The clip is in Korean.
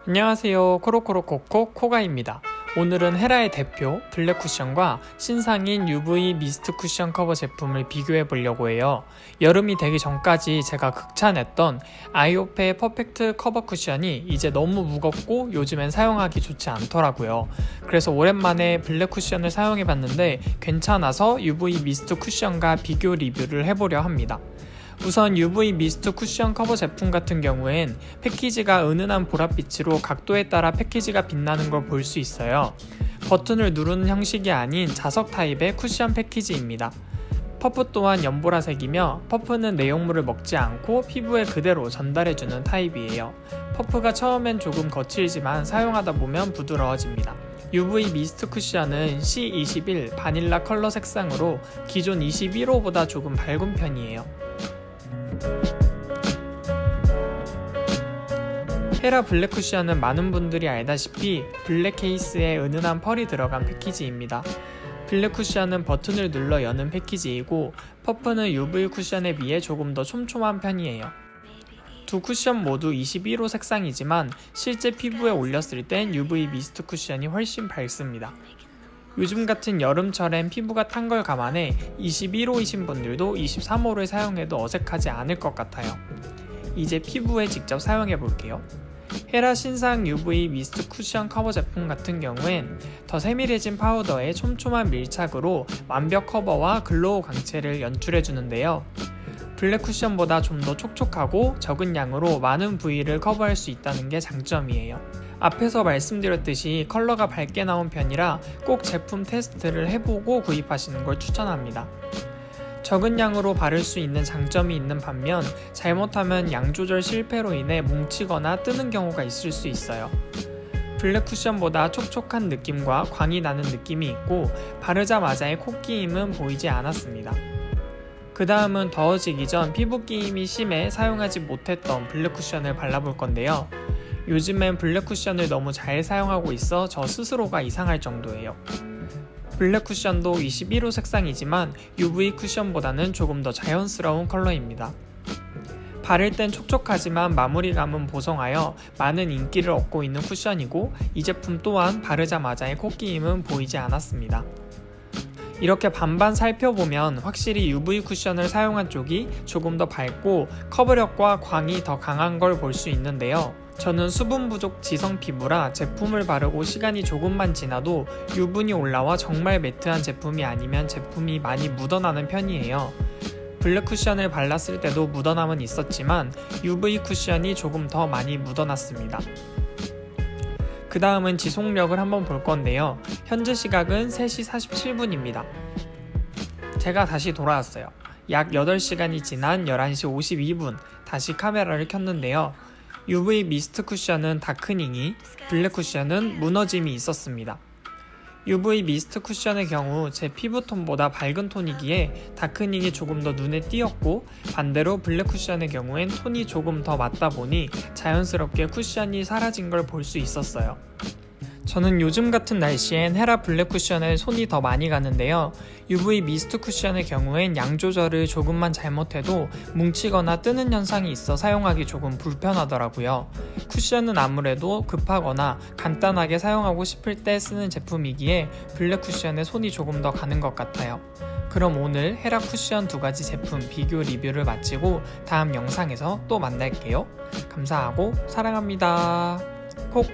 안녕하세요. 코로코로코코 코가입니다. 오늘은 헤라의 대표 블랙 쿠션과 신상인 UV 미스트 쿠션 커버 제품을 비교해 보려고 해요. 여름이 되기 전까지 제가 극찬했던 아이오페의 퍼펙트 커버 쿠션이 이제 너무 무겁고 요즘엔 사용하기 좋지 않더라고요. 그래서 오랜만에 블랙 쿠션을 사용해 봤는데 괜찮아서 UV 미스트 쿠션과 비교 리뷰를 해보려 합니다. 우선 UV 미스트 쿠션 커버 제품 같은 경우엔 패키지가 은은한 보랏빛으로 각도에 따라 패키지가 빛나는 걸 볼 수 있어요. 버튼을 누르는 형식이 아닌 자석 타입의 쿠션 패키지입니다. 퍼프 또한 연보라색이며 퍼프는 내용물을 먹지 않고 피부에 그대로 전달해주는 타입이에요. 퍼프가 처음엔 조금 거칠지만 사용하다 보면 부드러워집니다. UV 미스트 쿠션은 C21 바닐라 컬러 색상으로 기존 21호보다 조금 밝은 편이에요. 헤라 블랙 쿠션은 많은 분들이 알다시피 블랙 케이스에 은은한 펄이 들어간 패키지입니다. 블랙 쿠션은 버튼을 눌러 여는 패키지이고 퍼프는 UV 쿠션에 비해 조금 더 촘촘한 편이에요. 두 쿠션 모두 21호 색상이지만 실제 피부에 올렸을 땐 UV 미스트 쿠션이 훨씬 밝습니다. 요즘 같은 여름철엔 피부가 탄 걸 감안해 21호이신 분들도 23호를 사용해도 어색하지 않을 것 같아요. 이제 피부에 직접 사용해 볼게요. 헤라 신상 UV 미스트 쿠션 커버 제품 같은 경우엔 더 세밀해진 파우더의 촘촘한 밀착으로 완벽 커버와 글로우 광채를 연출해 주는데요. 블랙 쿠션보다 좀 더 촉촉하고 적은 양으로 많은 부위를 커버할 수 있다는 게 장점이에요. 앞에서 말씀드렸듯이 컬러가 밝게 나온 편이라 꼭 제품 테스트를 해보고 구입하시는 걸 추천합니다. 적은 양으로 바를 수 있는 장점이 있는 반면 잘못하면 양 조절 실패로 인해 뭉치거나 뜨는 경우가 있을 수 있어요. 블랙 쿠션보다 촉촉한 느낌과 광이 나는 느낌이 있고 바르자마자의 콧기임은 보이지 않았습니다. 그 다음은 더워지기 전 피부 끼임이 심해 사용하지 못했던 블랙 쿠션을 발라볼 건데요. 요즘엔 블랙 쿠션을 너무 잘 사용하고 있어 저 스스로가 이상할 정도예요. 블랙 쿠션도 21호 색상이지만 UV 쿠션보다는 조금 더 자연스러운 컬러입니다. 바를 땐 촉촉하지만 마무리감은 보송하여 많은 인기를 얻고 있는 쿠션이고 이 제품 또한 바르자마자의 콧기임은 보이지 않았습니다. 이렇게 반반 살펴보면 확실히 UV 쿠션을 사용한 쪽이 조금 더 밝고 커버력과 광이 더 강한 걸 볼 수 있는데요. 저는 수분 부족 지성 피부라 제품을 바르고 시간이 조금만 지나도 유분이 올라와 정말 매트한 제품이 아니면 제품이 많이 묻어나는 편이에요. 블랙 쿠션을 발랐을 때도 묻어남은 있었지만 UV 쿠션이 조금 더 많이 묻어났습니다. 그 다음은 지속력을 한번 볼 건데요. 현재 시각은 3시 47분입니다. 제가 다시 돌아왔어요. 약 8시간이 지난 11시 52분 다시 카메라를 켰는데요. UV 미스트 쿠션은 다크닝이, 블랙 쿠션은 무너짐이 있었습니다. UV 미스트 쿠션의 경우 제 피부톤보다 밝은 톤이기에 다크닝이 조금 더 눈에 띄었고 반대로 블랙 쿠션의 경우엔 톤이 조금 더 맞다 보니 자연스럽게 쿠션이 사라진 걸 볼 수 있었어요. 저는 요즘 같은 날씨엔 헤라 블랙 쿠션에 손이 더 많이 가는데요. UV 미스트 쿠션의 경우엔 양 조절을 조금만 잘못해도 뭉치거나 뜨는 현상이 있어 사용하기 조금 불편하더라고요. 쿠션은 아무래도 급하거나 간단하게 사용하고 싶을 때 쓰는 제품이기에 블랙 쿠션에 손이 조금 더 가는 것 같아요. 그럼 오늘 헤라 쿠션 두 가지 제품 비교 리뷰를 마치고 다음 영상에서 또 만날게요. 감사하고 사랑합니다. 콕!